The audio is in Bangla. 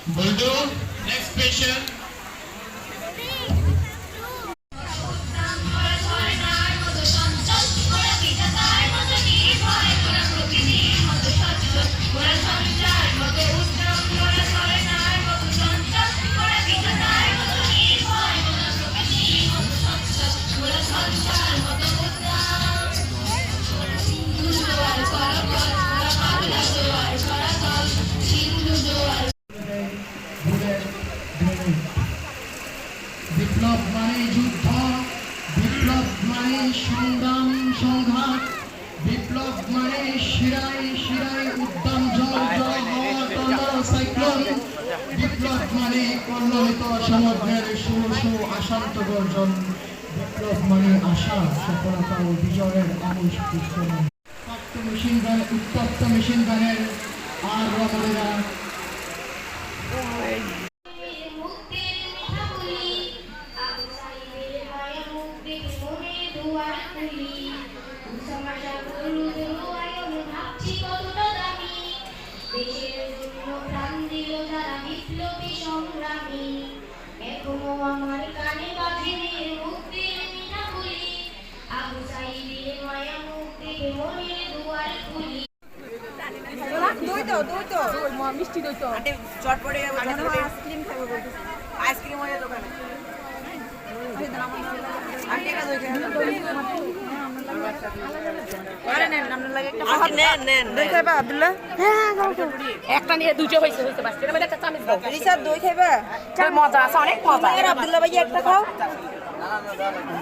Bulldog, next patient. বিপ্লব মানে যুদ্ধ, বিপ্লব মানে সংগ্রাম সংঘাত, বিপ্লব মানে শিরায় শিরায় উদ্দাম জল জল হওয়া টন্ডাল সাইক্লোন, বিপ্লব মানে কল্লোলিত সমগ্রের সুরসু আশান্ত গর্জন, বিপ্লব মানে আশা সফলতা ও বিজয়ের আমুষ পুষ্পন। উত্তপ্ত মেশিন গানের আর রমণীরা আমার কানে বাজে মুক্তির মিনাগুলি, আবু সাইদের মায়া মুক্তি মনের দুয়ার খুলি। দই তো মিষ্টি দই তো চটপটে আইসক্রিম খাবো বলতে আইসক্রিম হয়ে দোকানে একটা নিয়ে দুটো হয়েছে রিসার দই খাইবা মজা আছে অনেক মজা আব্দুল্লাহ ভাই একটা খাও